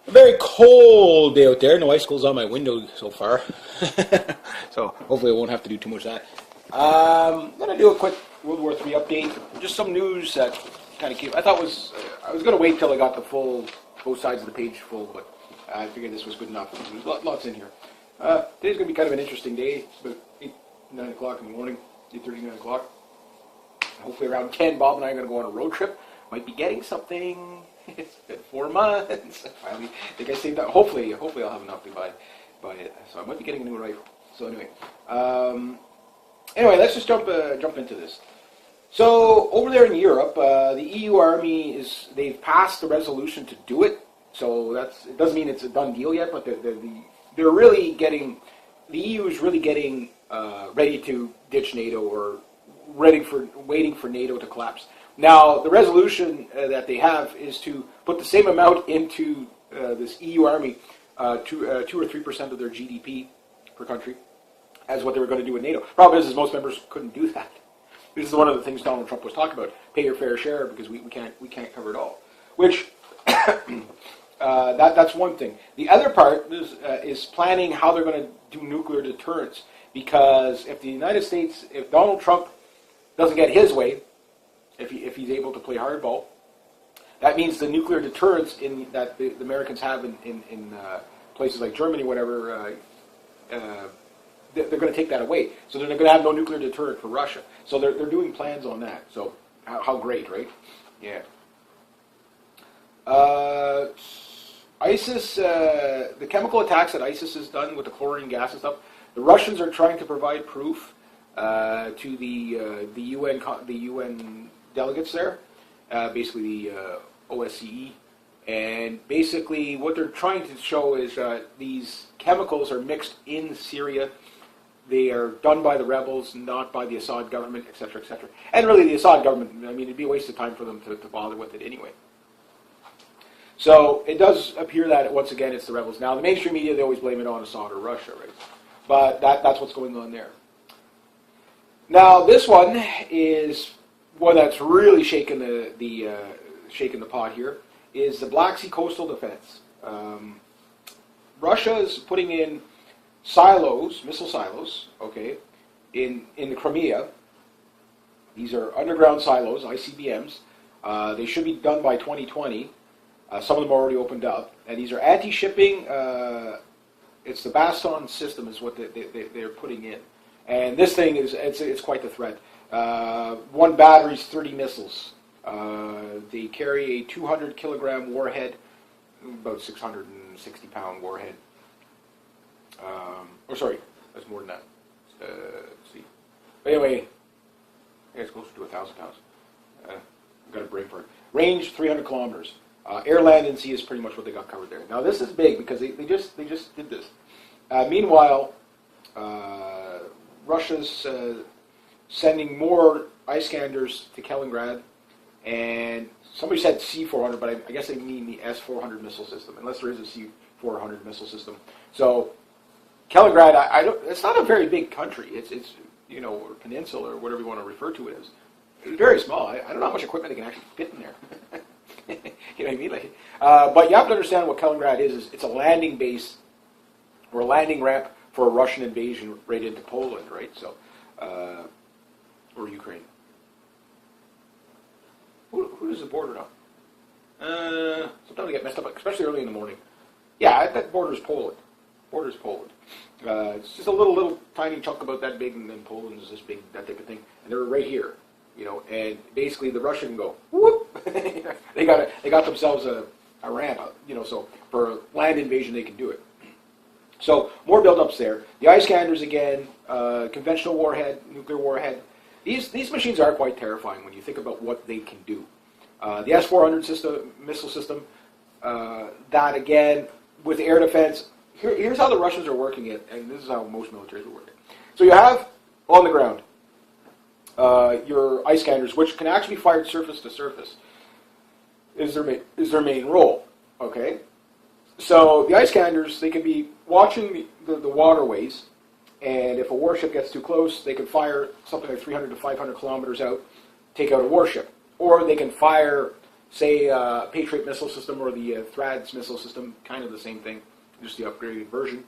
A very cold day out there. No icicles on my window so far. So hopefully I won't have to do too much of that. I'm going to do a quick World War III update. Just some news that kind of came. I was going to wait till I got both sides of the page full, but I figured this was good enough. There's lots in here. Today's going to be kind of an interesting day. It's about 8, 9 o'clock in the morning, 8:30, 9 o'clock. Hopefully around 10, Bob and I are going to go on a road trip. Might be getting something. It's been 4 months. Finally, I think I saved up. Hopefully I'll have enough to buy it. So I might be getting a new rifle. So anyway, let's just jump into this. So over there in Europe, the EU army they've passed the resolution to do it. So it doesn't mean it's a done deal yet, but they're really getting, the EU is really getting ready to ditch NATO or waiting for NATO to collapse. Now, the resolution that they have is to put the same amount into this EU army, 2 or 3% of their GDP per country, as what they were going to do with NATO. Problem is most members couldn't do that. This is one of the things Donald Trump was talking about: pay your fair share, because we can't cover it all. Which that's one thing. The other part is planning how they're going to do nuclear deterrence, because if Donald Trump doesn't get his way, if he's able to play hardball, that means the nuclear deterrence that the Americans have in places like Germany, whatever, they're going to take that away. So they're going to have no nuclear deterrent for Russia. So they're doing plans on that. So how great, right? Yeah. ISIS, the chemical attacks that ISIS has done with the chlorine gas and stuff, the Russians are trying to provide proof to the UN delegates there, basically the OSCE, and basically what they're trying to show is these chemicals are mixed in Syria. They are done by the rebels, not by the Assad government, etc., etc. And really, the Assad government, I mean, it'd be a waste of time for them to bother with it anyway. So it does appear that, once again, it's the rebels. Now, the mainstream media, they always blame it on Assad or Russia, right? But that's what's going on there. Now, this one is one that's really shaking the pot here, is the Black Sea Coastal Defense. Russia is putting in missile silos, okay, in the Crimea. These are underground silos, ICBMs. They should be done by 2020. Some of them are already opened up, and these are anti-shipping. It's the Baston system is what they're putting in, and this thing it's quite the threat. One battery's 30 missiles. They carry a 200-kilogram warhead, about 660-pound warhead. Sorry, that's more than that. Let's see. But anyway, it's closer to 1,000 pounds. I've got a brain for it. Range 300 kilometers. Air, land, and sea is pretty much what they got covered there. Now this is big because they just did this. Meanwhile, Russia's sending more ice scanners to Kaliningrad, and somebody said C-400, but I guess they mean the S-400 missile system, unless there is a C-400 missile system. So Kaliningrad, it's not a very big country. It's or peninsula or whatever you want to refer to it as. It's very small. I don't know how much equipment they can actually fit in there. You know what I mean? But you have to understand what Kaliningrad is it's a landing base or a landing ramp for a Russian invasion right into Poland, right? So, or Ukraine. Who does the border now? Sometimes I get messed up, especially early in the morning. Yeah, that border's Poland. It's just a little tiny chunk about that big, and then Poland is this big, that type of thing. And they're right here, and basically the Russian can go, whoop! they got themselves a ramp, so for land invasion they can do it. So more build-ups there. The ice scanners again, conventional warhead, nuclear warhead. These machines are quite terrifying when you think about what they can do. The S-400 missile system, that again, with air defense, here's how the Russians are working it, and this is how most militaries are working. So you have, on the ground, your ice scanners, which can actually be fired surface to surface, is their main role, okay? So the ice scanners, they can be watching the waterways, and if a warship gets too close, they can fire something like 300 to 500 kilometers out, take out a warship. Or they can fire say, Patriot missile system or the THAAD's missile system, kind of the same thing, just the upgraded version.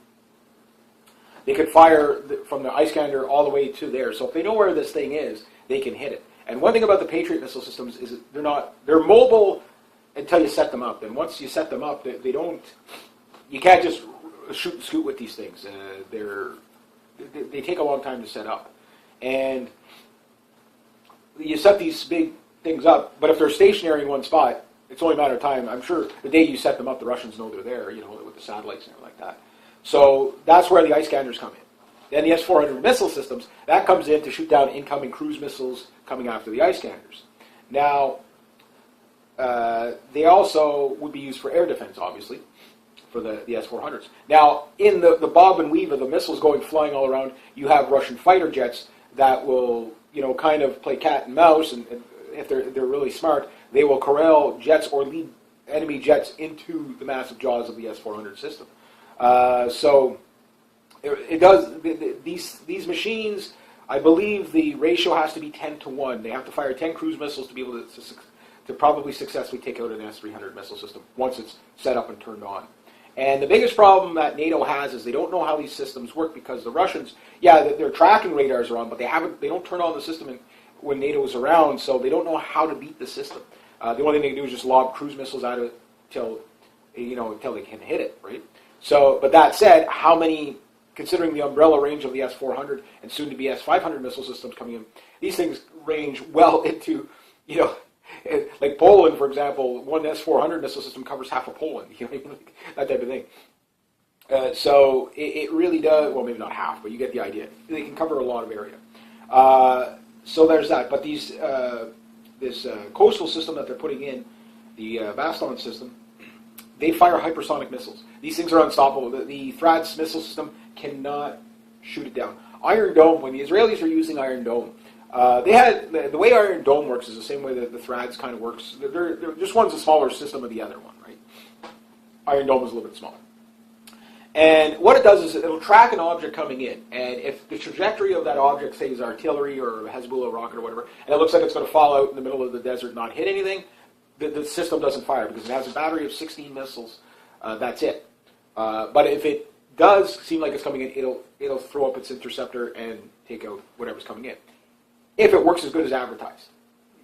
They could fire from the Iskander all the way to there. So if they know where this thing is, they can hit it. And one thing about the Patriot missile systems is that they're mobile until you set them up. And once you set them up, you can't just shoot and scoot with these things. They take a long time to set up. And you set these big things up, but if they're stationary in one spot, it's only a matter of time. I'm sure the day you set them up, the Russians know they're there, with the satellites and everything like that. So that's where the Iskanders come in. Then the S-400 missile systems, that comes in to shoot down incoming cruise missiles coming after the Iskanders. Now, they also would be used for air defense, obviously, for the S-400s. Now, in the bob and weave of the missiles flying all around, you have Russian fighter jets that will, kind of play cat and mouse, and if they're really smart, they will corral jets or lead enemy jets into the massive jaws of the S-400 system. So it does these machines. I believe the ratio has to be 10-1. They have to fire 10 cruise missiles to be able to probably successfully take out an S-300 missile system once it's set up and turned on. And the biggest problem that NATO has is they don't know how these systems work, because the Russians, their tracking radars are on, but they don't turn on the system when NATO is around, so they don't know how to beat the system. The only thing they can do is just lob cruise missiles at it until they can hit it, right? So, but that said, how many, considering the umbrella range of the S-400 and soon to be S-500 missile systems coming in, these things range well into, like Poland, for example, one S-400 missile system covers half of Poland, that type of thing. So it really does, well, maybe not half, but you get the idea. They can cover a lot of area. So there's that. But this coastal system that they're putting in, the Baston system, they fire hypersonic missiles. These things are unstoppable. The THAAD's missile system cannot shoot it down. Iron Dome, when the Israelis are using Iron Dome, they had the way Iron Dome works is the same way that the THAAD's kind of works. They're just one's a smaller system of the other one, right? Iron Dome is a little bit smaller. And what it does is it'll track an object coming in, and if the trajectory of that object, say, is artillery or a Hezbollah rocket or whatever, and it looks like it's going to fall out in the middle of the desert and not hit anything, the system doesn't fire because it has a battery of 16 missiles. That's it. But if it does seem like it's coming in, it'll throw up its interceptor and take out whatever's coming in. If it works as good as advertised,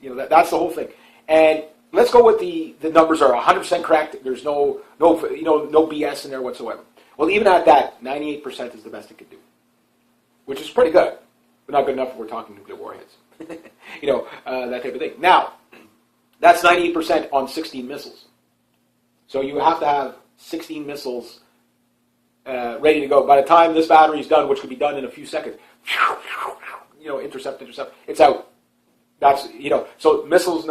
that's the whole thing. And let's go with the numbers are 100% correct. There's no BS in there whatsoever. Well, even at that, 98% is the best it could do, which is pretty good, but not good enough if we're talking nuclear warheads. That type of thing. Now, that's 98% on 16 missiles. So you have to have 16 missiles ready to go. By the time this battery is done, which could be done in a few seconds, intercept, it's out. That's, so missiles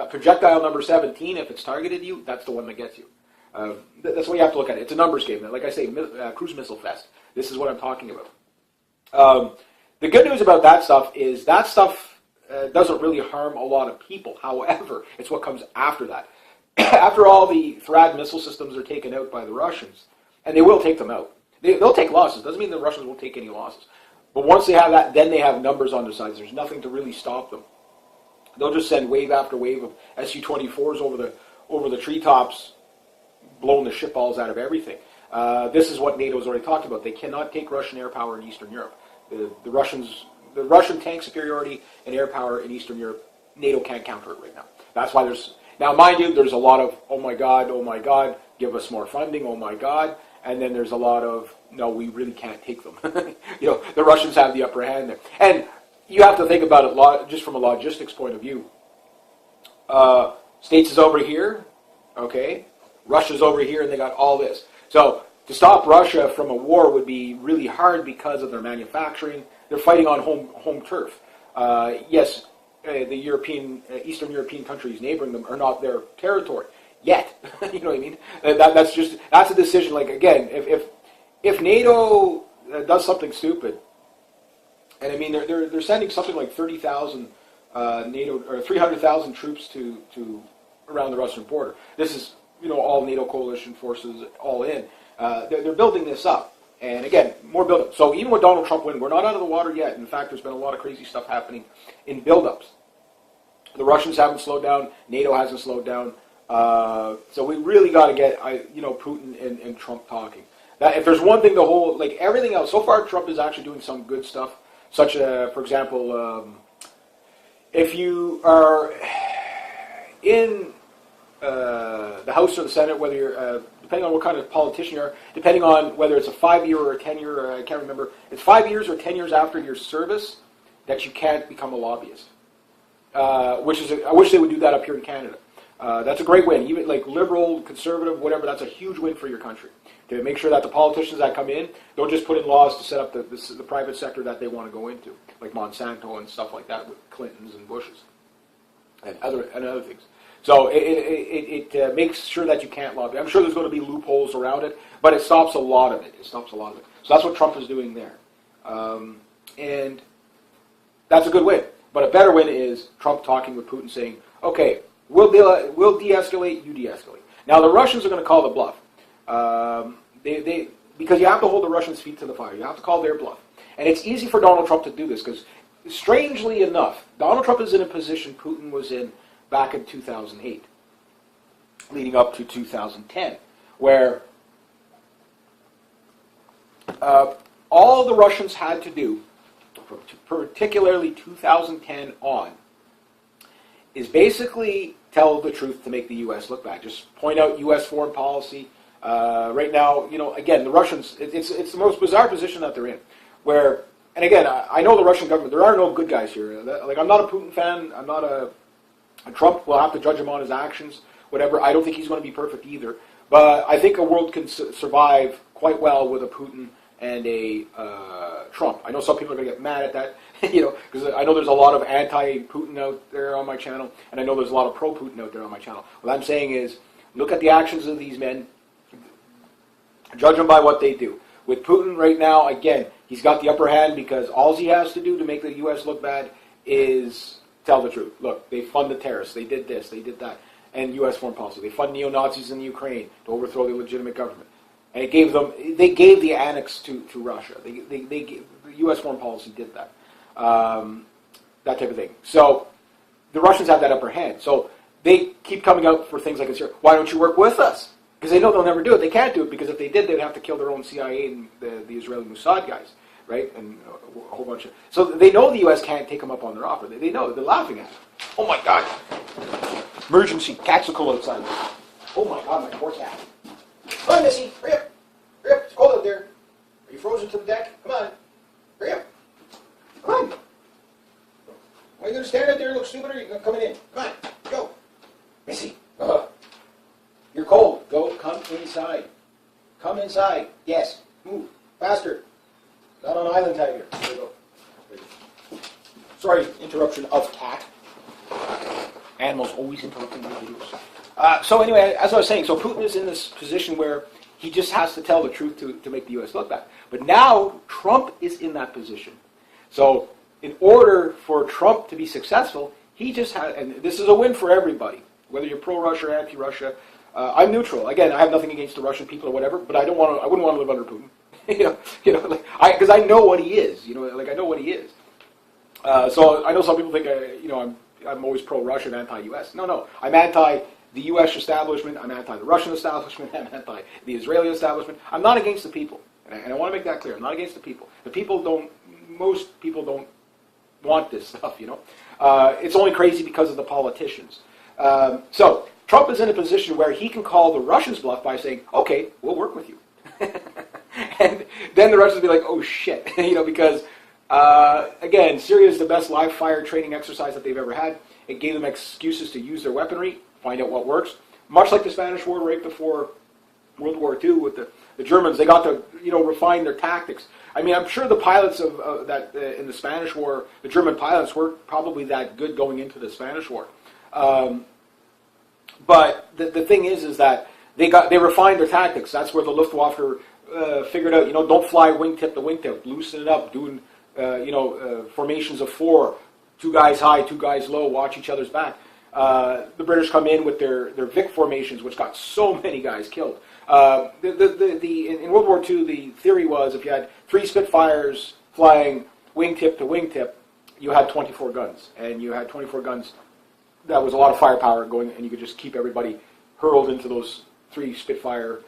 projectile number 17, if it's targeted you, that's the one that gets you. That's what you have to look at. It's a numbers game. Like I say, cruise missile fest. This is what I'm talking about. The good news about that stuff is that stuff doesn't really harm a lot of people. However, it's what comes after that. After all the THAAD missile systems are taken out by the Russians, and they will take them out. They'll take losses. Doesn't mean the Russians won't take any losses. But once they have that, then they have numbers on their sides. There's nothing to really stop them. They'll just send wave after wave of Su-24s over the treetops, blowing the shitballs out of everything. This is what NATO's already talked about. They cannot take Russian air power in Eastern Europe. The Russian tank superiority and air power in Eastern Europe, NATO can't counter it right now. That's why now mind you, there's a lot of, oh my God, give us more funding, oh my God, and then there's a lot of, no, we really can't take them. The Russians have the upper hand there. And you have to think about it just from a logistics point of view. States is over here, okay? Russia's over here, and they got all this. So to stop Russia from a war would be really hard because of their manufacturing. They're fighting on home turf. Yes, the Eastern European countries neighboring them are not their territory yet. You know what I mean? That's a decision. Like again, if NATO does something stupid, and I mean they're sending something like 30,000 NATO or 300,000 troops to around the Russian border. This is all NATO coalition forces all in. They're building this up. And again, more build-up. So even with Donald Trump winning, we're not out of the water yet. In fact, there's been a lot of crazy stuff happening in build-ups. The Russians haven't slowed down. NATO hasn't slowed down. So we really got to get, Putin and Trump talking. That if there's one thing the whole, like everything else, so far Trump is actually doing some good stuff, such as, for example, if you are in the House or the Senate, whether you're, depending on what kind of politician you are, depending on whether it's a 5-year or a 10-year, I can't remember, it's 5 years or 10 years after your service that you can't become a lobbyist. Which is, I wish they would do that up here in Canada. That's a great win. Even like liberal, conservative, whatever, that's a huge win for your country. To make sure that the politicians that come in don't just put in laws to set up the private sector that they want to go into, like Monsanto and stuff like that with Clintons and Bushes and other things. So it makes sure that you can't lobby. I'm sure there's going to be loopholes around it, but it stops a lot of it. So that's what Trump is doing there. And that's a good win. But a better win is Trump talking with Putin saying, okay, we'll de-escalate, you de-escalate. Now the Russians are going to call the bluff. Because you have to hold the Russians' feet to the fire. You have to call their bluff. And it's easy for Donald Trump to do this because, strangely enough, Donald Trump is in a position Putin was in back in 2008, leading up to 2010, where all the Russians had to do, particularly 2010 on, is basically tell the truth to make the U.S. look bad. Just point out U.S. foreign policy. Right now, again, the Russians, it's the most bizarre position that they're in. Where, and again, I know the Russian government, there are no good guys here. Like, I'm not a Putin fan, I'm not a Trump, we'll have to judge him on his actions, whatever. I don't think he's going to be perfect either. But I think a world can survive quite well with a Putin and a Trump. I know some people are going to get mad at that, because I know there's a lot of anti-Putin out there on my channel, and I know there's a lot of pro-Putin out there on my channel. What I'm saying is, look at the actions of these men, judge them by what they do. With Putin right now, again, he's got the upper hand because all he has to do to make the U.S. look bad is tell the truth. Look, they fund the terrorists, they did this, they did that, and U.S. foreign policy. They fund neo-Nazis in Ukraine to overthrow the legitimate government. And they gave the annex to Russia. They gave, the U.S. foreign policy did that. That type of thing. So the Russians have that upper hand. So they keep coming out for things like this here. Why don't you work with us? Because they know they'll never do it. They can't do it because if they did, they'd have to kill their own CIA and the Israeli Mossad guys, right? And a whole bunch of... So they know the U.S. can't take them up on their offer. They know. They're laughing at it. Oh, my God. Emergency. Cats are cold outside. Oh, my God, my poor cat. Come on, Missy. Hurry up. Hurry up. It's cold out there. Are you frozen to the deck? Come on. Hurry up. Come on. Why are you going to stand out there and look stupid, or are you coming in? Come on. Go. Missy. You're cold. Go. Come inside. Come inside. Yes. Move. Faster. Not on island time here. There you go. Sorry, interruption of cat. Animals always interrupting my videos. So anyway, as I was saying, so Putin is in this position where he just has to tell the truth to make the U.S. look bad. But now Trump is in that position. So in order for Trump to be successful, he just has, and this is a win for everybody, whether you're pro-Russia or anti-Russia. I'm neutral. Again, I have nothing against the Russian people or whatever, but I wouldn't want to live under Putin. Because I know what he is. I know what he is. So I know some people think I'm always pro-Russian, anti-U.S. No, I'm anti the U.S. establishment. I'm anti the Russian establishment. I'm anti the Israeli establishment. I'm not against the people, and I want to make that clear. I'm not against the people. Most people don't want this stuff. It's only crazy because of the politicians. So Trump is in a position where he can call the Russians bluff by saying, "Okay, we'll work with you," and then the Russians will be like, "Oh shit," because. Again, Syria is the best live fire training exercise that they've ever had. It gave them excuses to use their weaponry, find out what works. Much like the Spanish War right before World War II with the Germans, they got to refine their tactics. I mean, I'm sure the pilots of that in the Spanish War, the German pilots weren't probably that good going into the Spanish War. But the thing is that they refined their tactics. That's where the Luftwaffe figured out, don't fly wingtip to wingtip, loosen it up, doing formations of 4, 2 guys high, 2 guys low, watch each other's back. The British come in with their Vic formations, which got so many guys killed. In World War II, the theory was if you had 3 Spitfires flying wingtip to wingtip, you had 24 guns, and you had 24 guns that was a lot of firepower going, and you could just keep everybody hurled into those 3 Spitfire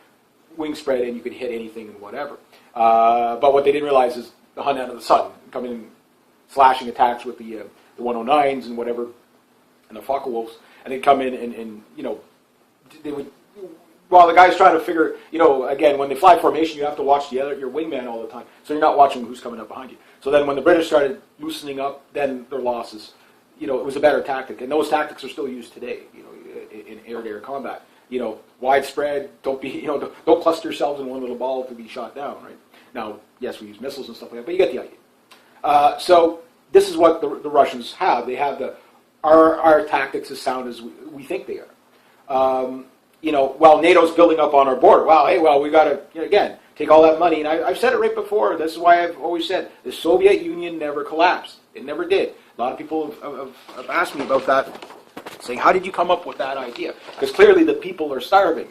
wing spread, and you could hit anything and whatever. But what they didn't realize is the Hunt out of the Sun, coming in, slashing attacks with the 109s and whatever, and the Focke-Wulfs, and they'd come in and they would, while the guy's trying to figure, again, when they fly formation, you have to watch your wingman all the time, so you're not watching who's coming up behind you. So then when the British started loosening up, then their losses, it was a better tactic, and those tactics are still used today, in air-to-air combat. Widespread, don't don't cluster yourselves in one little ball to be shot down, right? Now, yes, we use missiles and stuff like that, but you get the idea. So this is what the Russians have. They have our tactics as sound as we think they are. While NATO's building up on our border, we got to, again, take all that money. And I've said it right before. This is why I've always said the Soviet Union never collapsed. It never did. A lot of people have asked me about that, saying, how did you come up with that idea? Because clearly the people are starving,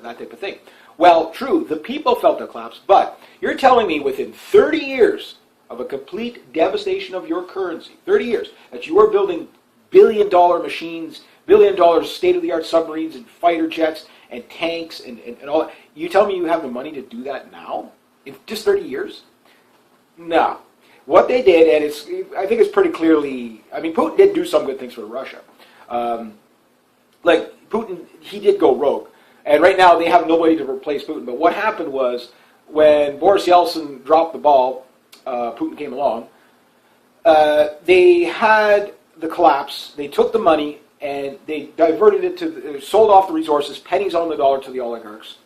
that type of thing. Well, true, the people felt the collapse, but you're telling me within 30 years of a complete devastation of your currency, 30 years, that you are building billion-dollar machines, billion-dollar state-of-the-art submarines and fighter jets and tanks and all that. You tell me you have the money to do that now? In just 30 years? No. What they did, and I think it's pretty clearly, Putin did do some good things for Russia. Putin, he did go rogue. And right now they have nobody to replace Putin. But what happened was when Boris Yeltsin dropped the ball, Putin came along, they had the collapse, they took the money, and they diverted it sold off the resources, pennies on the dollar to the oligarchs,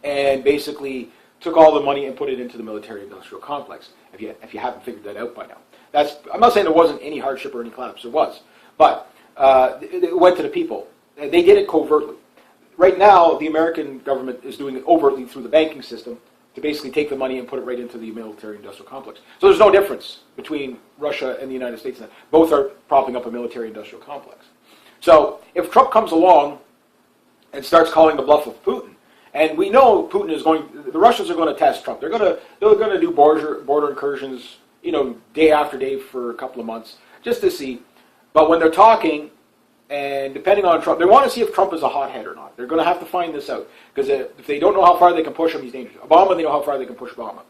and basically took all the money and put it into the military-industrial complex, if you haven't figured that out by now. I'm not saying there wasn't any hardship or any collapse, there was, but it went to the people. They did it covertly. Right now, the American government is doing it overtly through the banking system to basically take the money and put it right into the military-industrial complex. So there's no difference between Russia and the United States. Both are propping up a military-industrial complex. So if Trump comes along and starts calling the bluff of Putin, and we know the Russians are going to test Trump. They're going to do border incursions, day after day for a couple of months just to see. But when they're talking, and depending on Trump, they want to see if Trump is a hothead or not. They're going to have to find this out. Because if they don't know how far they can push him, he's dangerous. Obama, they know how far they can push Obama.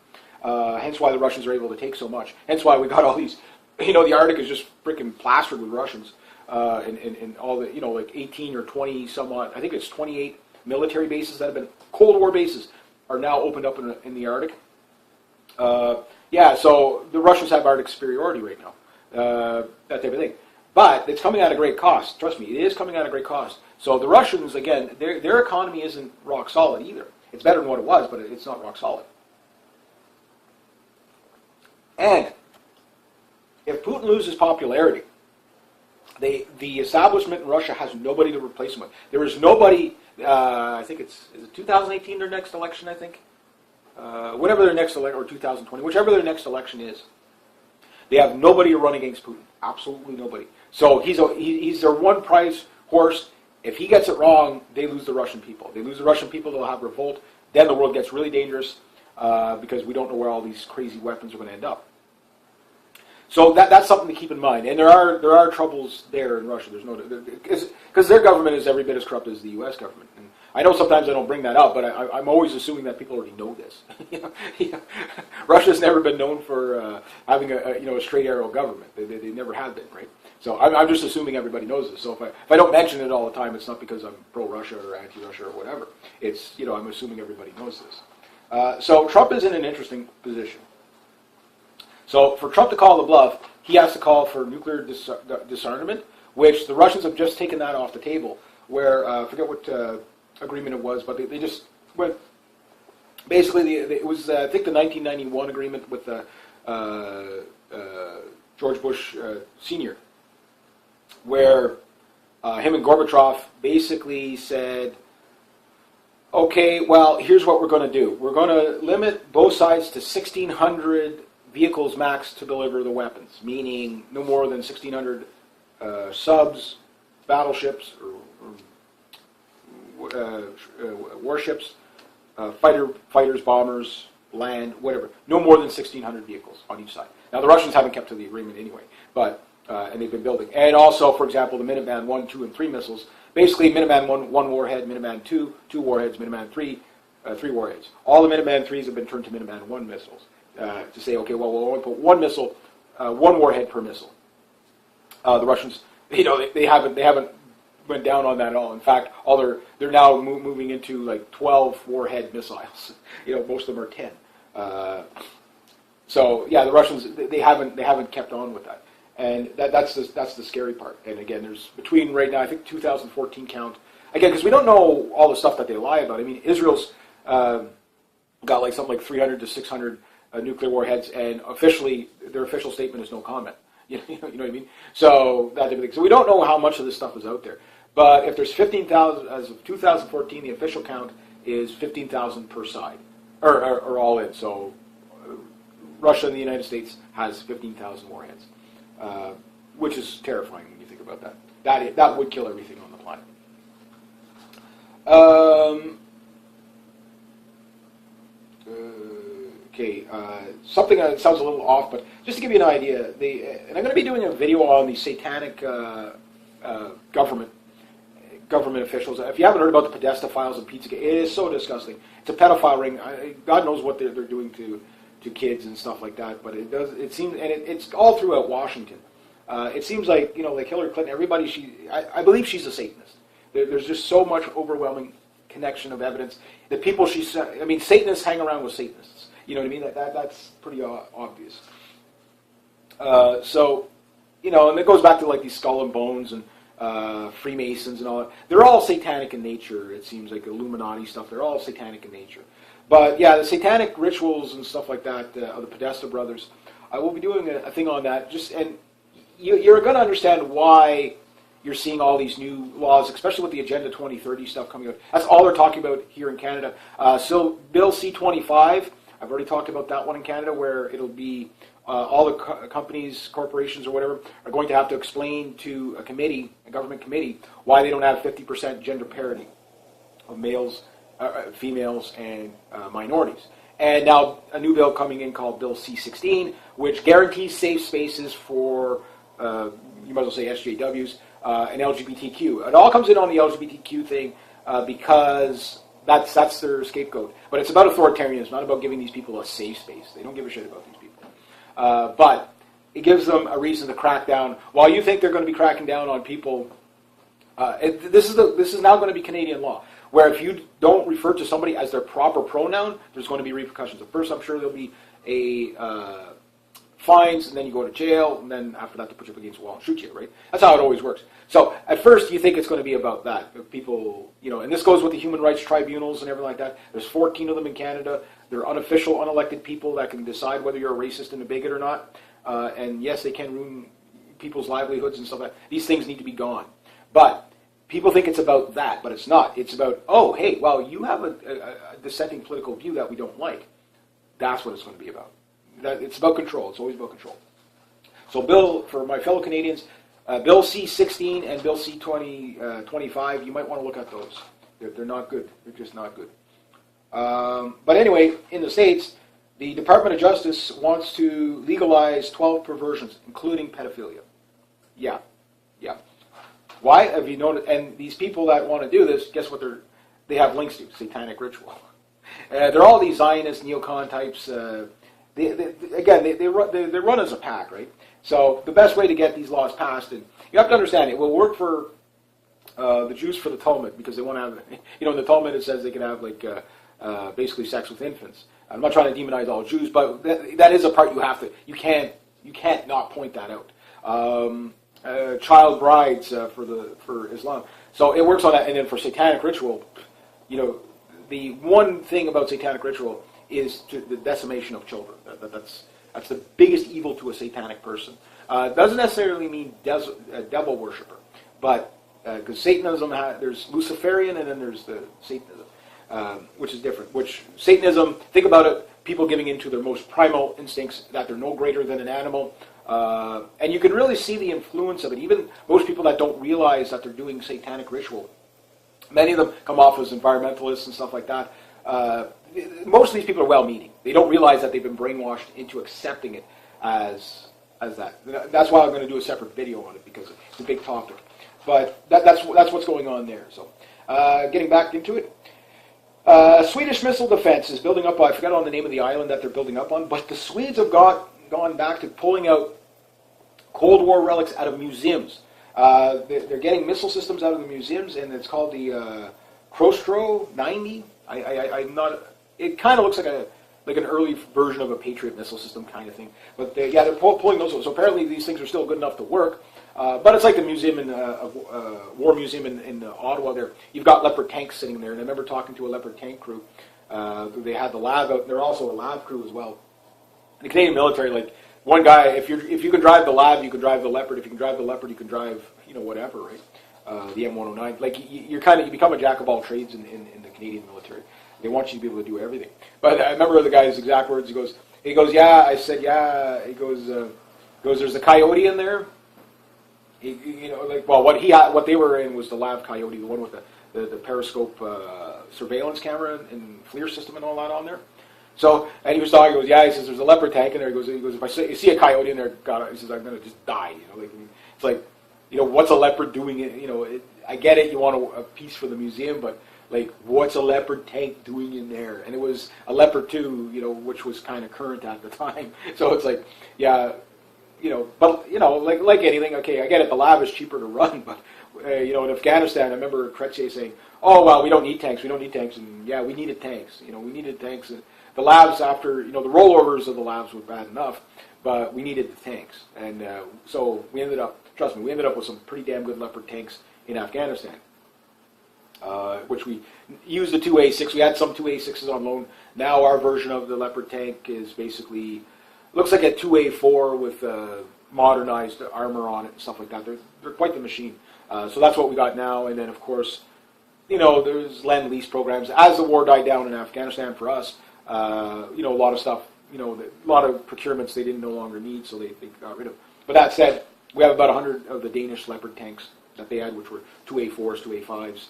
Hence why the Russians are able to take so much. Hence why we got all these, the Arctic is just freaking plastered with Russians. And all the, 18 or 20 somewhat, I think it's 28 military bases that have been, Cold War bases, are now opened up in the Arctic. So the Russians have Arctic superiority right now. That type of thing. But it's coming at a great cost. Trust me, it is coming at a great cost. So the Russians, again, their economy isn't rock solid either. It's better than what it was, but it's not rock solid. And if Putin loses popularity, the establishment in Russia has nobody to replace him with. There is nobody, I think is it 2018 their next election, I think? Whatever their next election, or 2020, whichever their next election is. They have nobody to run against Putin. Absolutely nobody. So he's their one prize horse. If he gets it wrong, they lose the Russian people. They lose the Russian people, they'll have revolt. Then the world gets really dangerous because we don't know where all these crazy weapons are going to end up. So that's something to keep in mind. And there are troubles there in Russia. There's no, because their government is every bit as corrupt as the U.S. government. And I know sometimes I don't bring that up, but I'm always assuming that people already know this. Russia's never been known for having a straight arrow government. They never have been, right? So I'm just assuming everybody knows this. So if I don't mention it all the time, it's not because I'm pro-Russia or anti-Russia or whatever. It's I'm assuming everybody knows this. So Trump is in an interesting position. So for Trump to call the bluff, he has to call for nuclear disarmament, which the Russians have just taken that off the table. Where I forget what agreement it was, but they just went. Basically, it was I think the 1991 agreement with George Bush Sr., where him and Gorbachev basically said, okay, well, here's what we're going to do. We're going to limit both sides to 1,600 vehicles max to deliver the weapons, meaning no more than 1,600 subs, battleships, or warships, fighters, bombers, land, whatever. No more than 1,600 vehicles on each side. Now, the Russians haven't kept to the agreement anyway, but and they've been building. And also, for example, the Minuteman 1, 2, and 3 missiles. Basically, Minuteman 1 warhead, Minuteman 2, 2 warheads, Minuteman 3, 3 warheads. All the Minuteman 3s have been turned to Minuteman 1 missiles to say, okay, well, we'll only put one missile, one warhead per missile. The Russians, they haven't went down on that at all. In fact, they're now moving into like 12 warhead missiles. Most of them are 10. So yeah, the Russians they haven't kept on with that, and that's the scary part. And again, there's between right now, I think 2014 count again, because we don't know all the stuff that they lie about. I mean, Israel's got like something like 300 to 600 nuclear warheads, and their official statement is no comment. You know what I mean? So that type of thing. So we don't know how much of this stuff is out there. But if there's 15,000 as of 2014, the official count is 15,000 per side, or all in. So Russia and the United States has 15,000 warheads, which is terrifying when you think about that. That would kill everything on the planet. Okay, something that sounds a little off, but just to give you an idea, and I'm going to be doing a video on the satanic government officials. If you haven't heard about the Podesta files and Pizzagate, it is so disgusting. It's a pedophile ring. God knows what they're doing to kids and stuff like that. But it seems, and it's all throughout Washington. It seems like like Hillary Clinton. Everybody, I believe she's a Satanist. There's just so much overwhelming connection of evidence. The people Satanists hang around with Satanists. You know what I mean? That's pretty obvious. So, and it goes back to like these Skull and Bones and Freemasons and all that. They're all satanic in nature. It seems like Illuminati stuff. They're all satanic in nature. But yeah, the satanic rituals and stuff like that of the Podesta brothers. I will be doing a thing on that. And you're going to understand why you're seeing all these new laws, especially with the Agenda 2030 stuff coming out. That's all they're talking about here in Canada. So Bill C-25, I've already talked about that one in Canada, where it'll be all the companies, corporations, or whatever, are going to have to explain to a government committee, why they don't have 50% gender parity of males, females, and minorities. And now a new bill coming in called Bill C-16, which guarantees safe spaces for, you might as well say SJWs, and LGBTQ. It all comes in on the LGBTQ thing because that's their scapegoat. But it's about authoritarianism, not about giving these people a safe space. They don't give a shit about these people. But it gives them a reason to crack down. While you think they're going to be cracking down on people, this is now going to be Canadian law, where if you don't refer to somebody as their proper pronoun, there's going to be repercussions. At first, I'm sure there'll be fines, and then you go to jail, and then after that, they put you up against a wall and shoot you, right? That's how it always works. So at first, you think it's going to be about that. People, and this goes with the human rights tribunals and everything like that. There's 14 of them in Canada. They're unofficial, unelected people that can decide whether you're a racist and a bigot or not. And yes, they can ruin people's livelihoods and stuff like that. These things need to be gone. But people think it's about that, but it's not. It's about, oh, hey, well, you have a dissenting political view that we don't like. That's what it's going to be about. It's about control. It's always about control. So for my fellow Canadians, Bill C-16 and Bill C-25, you might want to look at those. They're not good. They're just not good. But anyway, in the States, the Department of Justice wants to legalize 12 perversions, including pedophilia. Yeah. Why? Have you noticed? And these people that want to do this, guess what they have links to? Satanic ritual. They're all these Zionist, neocon types. They run as a pack, right? So the best way to get these laws passed, and you have to understand, it will work for the Jews for the Talmud, because they want to have, in the Talmud it says they can have basically sex with infants. I'm not trying to demonize all Jews, but that is a part you can't not point that out. Child brides for Islam, so it works on that. And then for satanic ritual, the one thing about satanic ritual is the decimation of children. That's the biggest evil to a satanic person. It doesn't necessarily mean a devil worshiper, but because Satanism there's Luciferian and then there's the Satanism, which is different. Which Satanism, think about it, people giving into their most primal instincts, that they're no greater than an animal. And you can really see the influence of it. Even most people that don't realize that they're doing satanic ritual, many of them come off as environmentalists and stuff like that. Most of these people are well-meaning. They don't realize that they've been brainwashed into accepting it as as that. That's why I'm going to do a separate video on it, because it's a big topic. But that's what's going on there. So getting back into it. Swedish missile defense is building up. I forgot on the name of the island that they're building up on, but the Swedes have gone back to pulling out Cold War relics out of museums. They're getting missile systems out of the museums, and it's called the Krostro 90. I'm not. It kind of looks like an early version of a Patriot missile system kind of thing. But they're pulling those out. So apparently these things are still good enough to work. But it's like the museum War Museum in Ottawa. There, you've got Leopard tanks sitting there, and I remember talking to a Leopard tank crew. They had the lab out. They're also a lab crew as well. In the Canadian military, like one guy, if you can drive the lab, you can drive the Leopard. If you can drive the Leopard, you can drive whatever, right? The M109. Like you become a jack of all trades in the Canadian military. They want you to be able to do everything. But I remember the guy's exact words. He goes, yeah. I said, yeah. He goes, there's a Coyote in there. What they were in was the Lav Coyote, the one with the periscope surveillance camera and FLIR system and all that on there. So, and he was talking. He goes, yeah. He says, there's a Leopard tank in there. He goes, if you see a Coyote in there, he says, I'm gonna just die. It's like, what's a Leopard doing? I get it. You want a piece for the museum, but like, what's a Leopard tank doing in there? And it was a Leopard 2, which was kind of current at the time. So it's like, yeah. But like anything, okay, I get it. The lab is cheaper to run, but in Afghanistan, I remember Kretsche saying, "Oh well, we don't need tanks. We don't need tanks." And yeah, we needed tanks. We needed tanks. And the labs after, the rollovers of the labs were bad enough, but we needed the tanks. And so we ended up with some pretty damn good Leopard tanks in Afghanistan, which we used the 2A6. We had some 2A6s on loan. Now our version of the Leopard tank is basically. Looks like a 2A4 with modernized armor on it and stuff like that. They're quite the machine. So that's what we got now. And then, of course, there's Lend-Lease programs. As the war died down in Afghanistan for us, a lot of stuff, a lot of procurements they didn't no longer need, so they got rid of. But that said, we have about 100 of the Danish Leopard tanks that they had, which were 2A4s, 2A5s.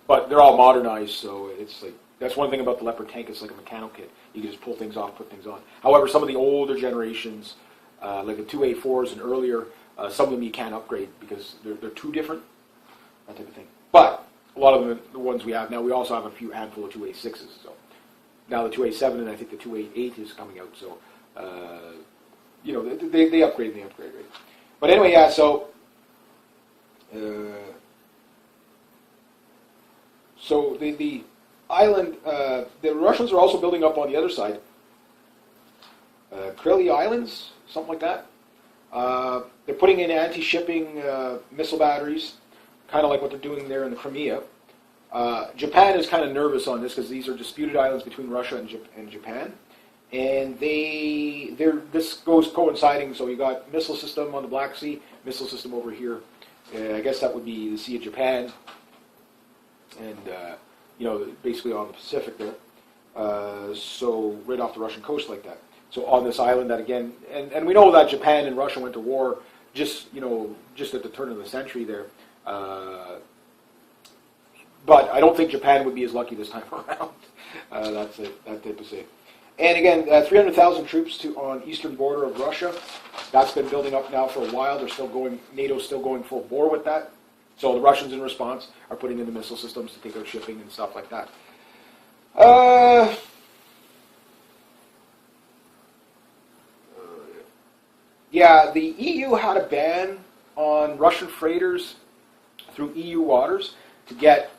But they're all modernized, so it's like, that's one thing about the Leopard tank. It's like a mechanical kit. You can just pull things off, put things on. However, some of the older generations, like the 2A4s and earlier, some of them you can't upgrade because they're too different, that type of thing. But a lot of them, the ones we have now, we also have a handful of 2A6s. So now the 2A7 and I think the 2A8 is coming out. So they upgrade, right? But anyway, yeah. So the island, the Russians are also building up on the other side. Crimea Islands, something like that. They're putting in anti-shipping missile batteries, kind of like what they're doing there in the Crimea. Japan is kind of nervous on this because these are disputed islands between Russia and Japan. And this goes coinciding, so you got missile system on the Black Sea, missile system over here. I guess that would be the Sea of Japan. And basically on the Pacific there, so right off the Russian coast like that. So on this island that again, and we know that Japan and Russia went to war just at the turn of the century there. But I don't think Japan would be as lucky this time around. That's it, that type of thing. And again, 300,000 troops on eastern border of Russia. That's been building up now for a while. NATO's still going full bore with that. So the Russians, in response, are putting in the missile systems to take out shipping and stuff like that. Yeah, the EU had a ban on Russian freighters through EU waters to get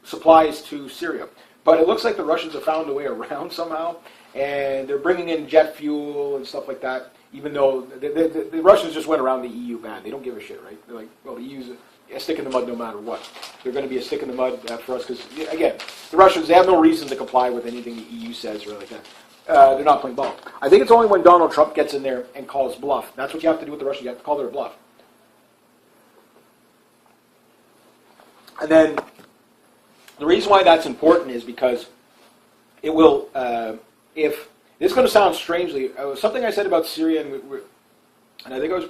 supplies to Syria. But it looks like the Russians have found a way around somehow, and they're bringing in jet fuel and stuff like that, even though the Russians just went around the EU ban. They don't give a shit, right? They're like, well, the EU's a stick in the mud no matter what. They're going to be a stick in the mud for us because, again, the Russians, they have no reason to comply with anything the EU says or like that. They're not playing ball. I think it's only when Donald Trump gets in there and calls bluff. That's what you have to do with the Russians. You have to call their bluff. And then the reason why that's important is because it will, if, this is going to sound strangely, something I said about Syria, and I think I was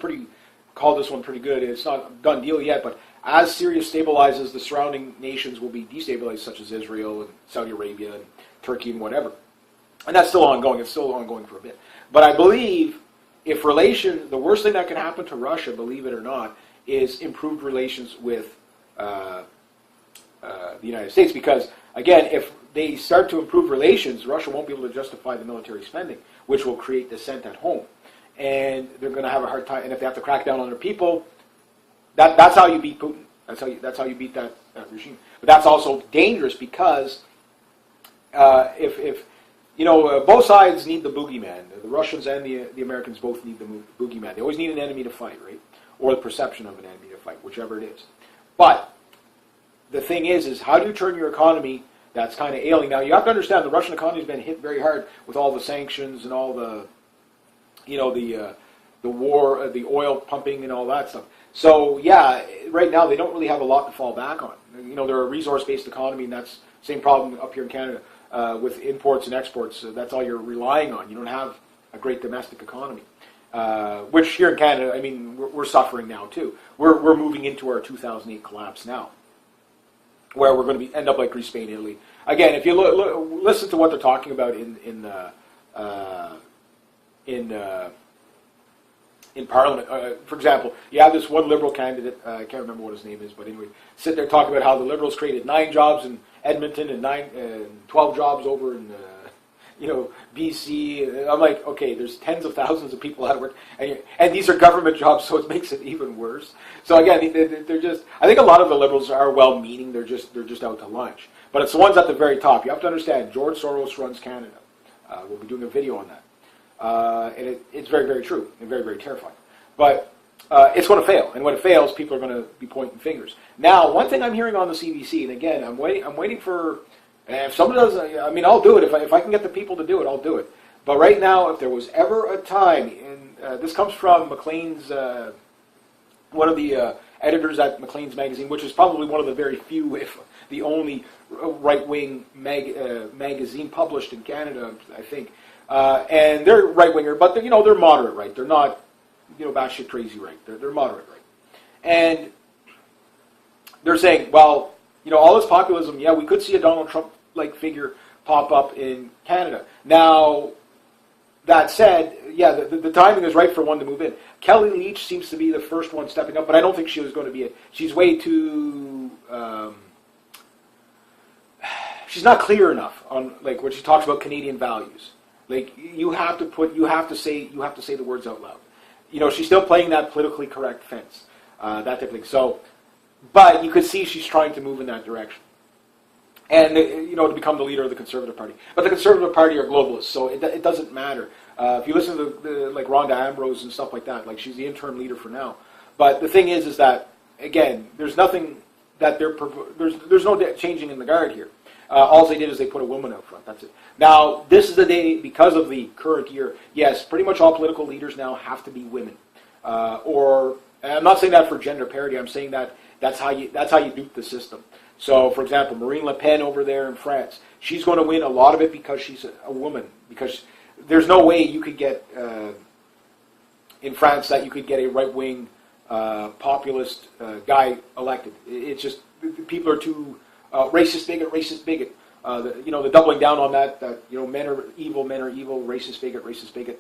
called this one pretty good. It's not a done deal yet, but as Syria stabilizes, the surrounding nations will be destabilized, such as Israel and Saudi Arabia and Turkey and whatever. And that's still ongoing. It's still ongoing for a bit. But I believe if the worst thing that can happen to Russia, believe it or not, is improved relations with the United States. Because, again, if they start to improve relations, Russia won't be able to justify the military spending, which will create dissent at home. And they're going to have a hard time. And if they have to crack down on their people, that's how you beat Putin. That's how you beat that regime. But that's also dangerous because if both sides need the boogeyman. The Russians and the Americans both need the boogeyman. They always need an enemy to fight, right? Or the perception of an enemy to fight, whichever it is. But the thing is how do you turn your economy that's kind of ailing? Now, you have to understand the Russian economy has been hit very hard with all the sanctions and all the war, the oil pumping and all that stuff. So, yeah, right now they don't really have a lot to fall back on. They're a resource-based economy, and that's the same problem up here in Canada with imports and exports. That's all you're relying on. You don't have a great domestic economy, which here in Canada, I mean, we're suffering now too. We're moving into our 2008 collapse now, where we're going to end up like Greece, Spain, Italy. Again, if you listen to what they're talking about in Parliament, for example, you have this one Liberal candidate, I can't remember what his name is, but anyway, sit there talking about how the Liberals created 9 jobs in Edmonton and 12 jobs over in BC. I'm like, okay, there's tens of thousands of people out of work, and these are government jobs, so it makes it even worse. So again, they're just. I think a lot of the Liberals are well-meaning. They're just out to lunch. But it's the ones at the very top. You have to understand. George Soros runs Canada. We'll be doing a video on that. And it's very, very true and very, very terrifying. But it's going to fail, and when it fails, people are going to be pointing fingers. Now, one thing I'm hearing on the CBC, and again, I'm waiting for. If someone does, I mean, I'll do it. If I can get the people to do it, I'll do it. But right now, if there was ever a time, and this comes from Maclean's, one of the editors at Maclean's magazine, which is probably one of the very few, if the only, right-wing magazine published in Canada, I think. And they're right-winger, but they're moderate right. They're not, batshit crazy right. They're moderate right. And they're saying, well, all this populism, yeah, we could see a Donald Trump-like figure pop up in Canada. Now, that said, yeah, the timing is right for one to move in. Kelly Leach seems to be the first one stepping up, but I don't think she was going to be it. She's way too... she's not clear enough on when she talks about Canadian values. You have to say the words out loud. She's still playing that politically correct fence, that type of thing. So, but you could see she's trying to move in that direction, and to become the leader of the Conservative Party. But the Conservative Party are globalists, so it doesn't matter. If you listen to Rhonda Ambrose and stuff like that, she's the interim leader for now. But the thing is that again, there's nothing that there's no changing in the guard here. All they did is they put a woman out front. That's it. Now, this is the day, because of the current year, yes, pretty much all political leaders now have to be women. And I'm not saying that for gender parity. I'm saying that that's how you dupe the system. So, for example, Marine Le Pen over there in France, she's going to win a lot of it because she's a woman. Because there's no way you could get, in France, that you could get a right-wing populist guy elected. It's just, people are too... racist bigot. The doubling down on that men are evil, racist bigot,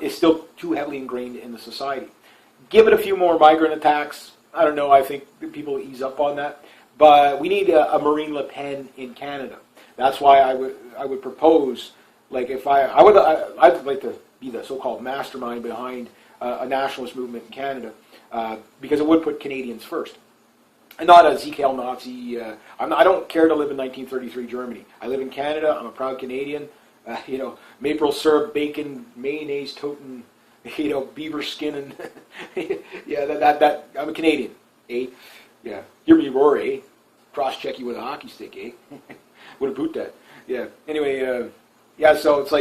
is still too heavily ingrained in the society. Give it a few more migrant attacks. I don't know. I think people ease up on that. But we need a Marine Le Pen in Canada. That's why I would propose, I'd like to be the so-called mastermind behind a nationalist movement in Canada, because it would put Canadians first. I'm not a ZKL Nazi. I don't care to live in 1933 Germany. I live in Canada. I'm a proud Canadian. Maple syrup, bacon, mayonnaise, totin', beaver skin, and yeah, that I'm a Canadian, eh? Yeah, hear me roar, eh? Cross-check you with a hockey stick, eh? With a boot that. Yeah. Anyway, yeah. So it's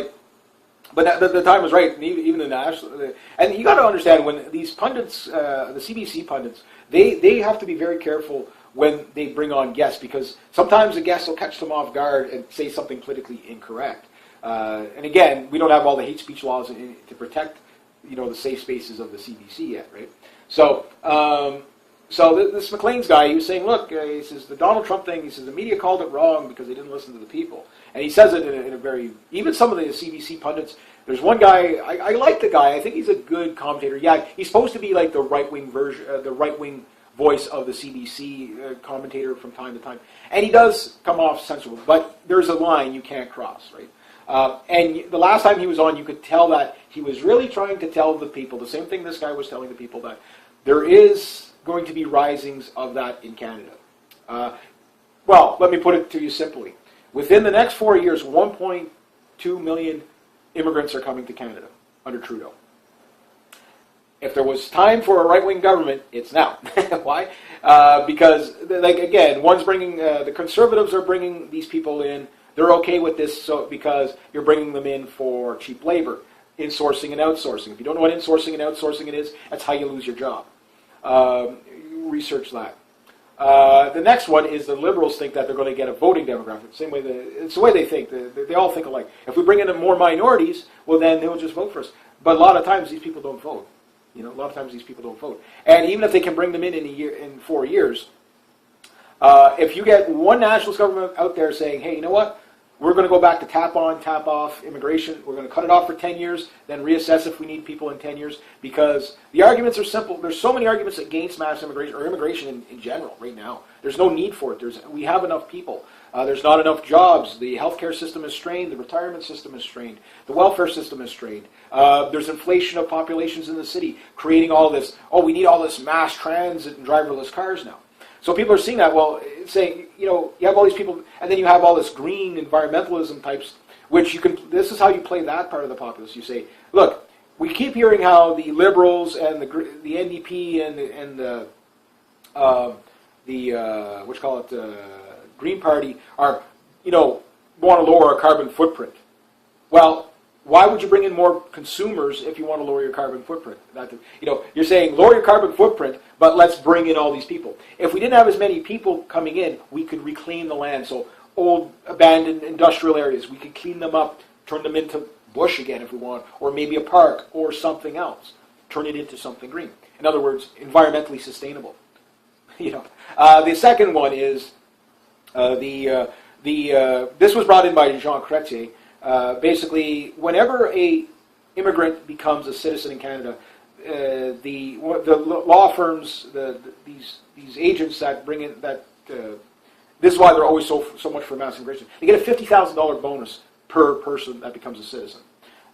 but the time was right. And even the national, and you got to understand when these pundits, the CBC pundits. They have to be very careful when they bring on guests, because sometimes the guests will catch them off guard and say something politically incorrect. And again, we don't have all the hate speech laws to protect, the safe spaces of the CBC yet, right? So So this McLean's guy, he was saying, look, he says, the Donald Trump thing, he says, the media called it wrong because they didn't listen to the people. And he says it in a very, even some of the CBC pundits, there's one guy, I like the guy, I think he's a good commentator. Yeah, he's supposed to be like the right-wing version, the right-wing voice of the CBC commentator from time to time. And he does come off sensible, but there's a line you can't cross, right? And the last time he was on, you could tell that he was really trying to tell the people, the same thing this guy was telling the people, that there is going to be risings of that in Canada. Well, let me put it to you simply. Within the next 4 years, 1.2 million immigrants are coming to Canada under Trudeau. If there was time for a right-wing government, it's now. Why? Because, like, again, one's bringing, the Conservatives are bringing these people in. They're okay with this because you're bringing them in for cheap labor, insourcing and outsourcing. If you don't know what insourcing and outsourcing it is, that's how you lose your job. Research that. The next one is the Liberals think that they're going to get a voting demographic. Same way it's the way they think. They all think alike. If we bring in more minorities, well, then they'll just vote for us. But a lot of times these people don't vote. You know, a lot of times these people don't vote. And even if they can bring them in a year, in 4 years, if you get one nationalist government out there saying, hey, you know what? We're going to go back to tap on, tap off immigration. We're going to cut it off for 10 years, then reassess if we need people in 10 years. Because the arguments are simple. There's so many arguments against mass immigration, or immigration in general right now. There's no need for it. We have enough people. There's not enough jobs. The healthcare system is strained. The retirement system is strained. The welfare system is strained. There's inflation of populations in the city, creating all this, we need all this mass transit and driverless cars now. So people are seeing that, saying, you have all these people, and then you have all this green environmentalism types, which this is how you play that part of the populace. You say, look, we keep hearing how the Liberals and the NDP and the Green Party are, want to lower our carbon footprint. Well, why would you bring in more consumers if you want to lower your carbon footprint? You're saying lower your carbon footprint, but let's bring in all these people. If we didn't have as many people coming in, we could reclaim the land. So old abandoned industrial areas, we could clean them up, turn them into bush again if we want, or maybe a park or something else. Turn it into something green. In other words, environmentally sustainable. The second one is this was brought in by Jean Chrétien. Basically, whenever a immigrant becomes a citizen in Canada, the law firms, these agents that bring in this is why they're always so much for mass immigration. They get a $50,000 bonus per person that becomes a citizen.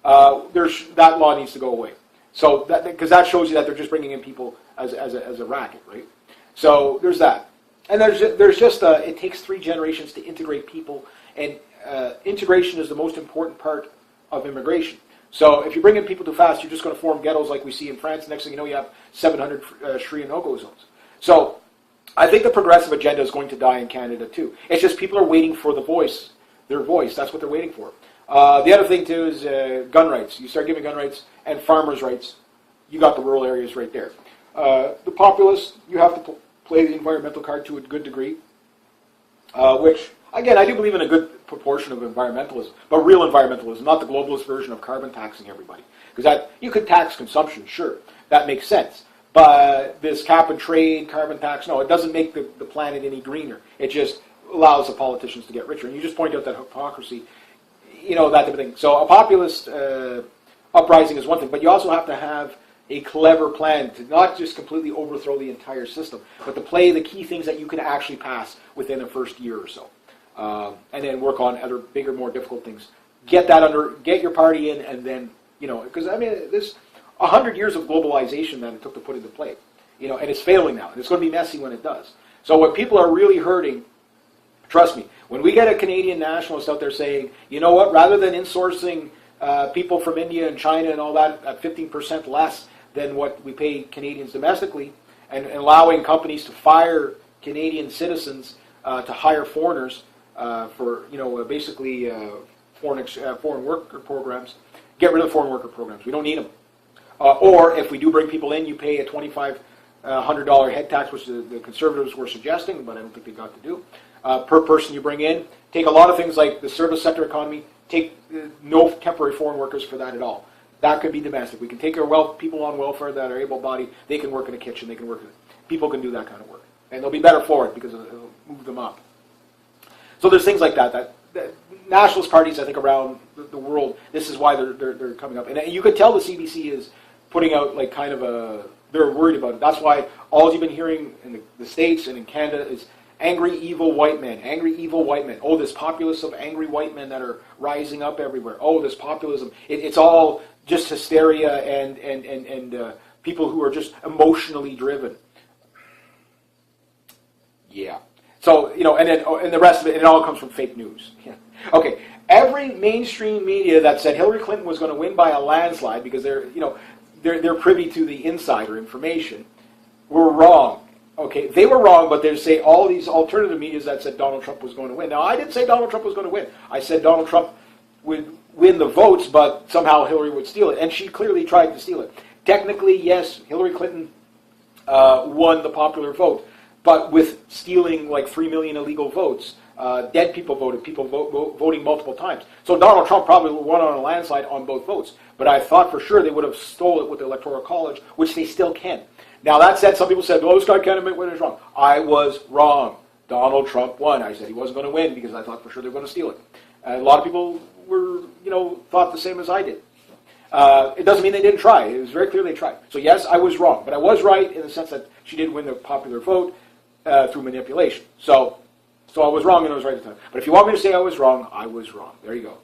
That law needs to go away. So because that shows you that they're just bringing in people as a racket, right? So there's that, and there's just it takes 3 generations to integrate people, and integration is the most important part of immigration. So if you bring in people too fast, you're just going to form ghettos like we see in France. Next thing you know, you have 700 Shri and no-go zones. So I think the progressive agenda is going to die in Canada too. It's just people are waiting for their voice. That's what they're waiting for. The other thing too is gun rights. You start giving gun rights and farmers' rights, you got the rural areas right there. The populace, you have to play the environmental card to a good degree, which, again, I do believe in a good proportion of environmentalism, but real environmentalism, not the globalist version of carbon taxing everybody. Because that you could tax consumption, sure, that makes sense. But this cap and trade, carbon tax, no, it doesn't make the planet any greener. It just allows the politicians to get richer. And you just point out that hypocrisy, that type of thing. So a populist uprising is one thing, but you also have to have a clever plan to not just completely overthrow the entire system, but to play the key things that you can actually pass within the first year or so. And then work on other bigger, more difficult things. Get your party in, and then, because there's 100 years of globalization that it took to put into play, and it's failing now, and it's going to be messy when it does. So when people are really hurting, trust me, when we get a Canadian nationalist out there saying, you know what, rather than insourcing people from India and China and all that at 15% less than what we pay Canadians domestically, and allowing companies to fire Canadian citizens to hire foreigners for basically foreign worker programs, get rid of foreign worker programs. We don't need them. Or if we do bring people in, you pay a $2,500 head tax, which the Conservatives were suggesting, but I don't think they got to do. Per person you bring in, take a lot of things like the service sector economy, take no temporary foreign workers for that at all. That could be domestic. We can take our people on welfare that are able-bodied. They can work in a kitchen. They can work people can do that kind of work. And they'll be better for it because it'll move them up. So there's things like that nationalist parties, I think, around the world, this is why they're coming up. And you could tell the CBC is putting out like kind of they're worried about it. That's why all you've been hearing in the States and in Canada is angry, evil white men. Angry, evil white men. Oh, this populace of angry white men that are rising up everywhere. Oh, this populism. It's all just hysteria and people who are just emotionally driven. Yeah. So, and the rest of it all comes from fake news. Yeah. Okay. Every mainstream media that said Hillary Clinton was going to win by a landslide because they're privy to the insider information were wrong. Okay, they were wrong, but they say all these alternative medias that said Donald Trump was going to win. Now, I didn't say Donald Trump was going to win. I said Donald Trump would win the votes, but somehow Hillary would steal it, and she clearly tried to steal it. Technically, yes, Hillary Clinton won the popular vote, but with stealing like 3 million illegal votes. Dead people voted, people voting multiple times. So Donald Trump probably won on a landslide on both votes, but I thought for sure they would have stole it with the Electoral College, which they still can. Now, that said, some people said, well, this guy can't admit when he's wrong. I was wrong. Donald Trump won. I said he wasn't going to win because I thought for sure they were going to steal it. And a lot of people were, thought the same as I did. It doesn't mean they didn't try. It was very clear they tried. So yes, I was wrong. But I was right in the sense that she did win the popular vote through manipulation. So I was wrong and I was right at the time. But if you want me to say I was wrong, I was wrong. There you go.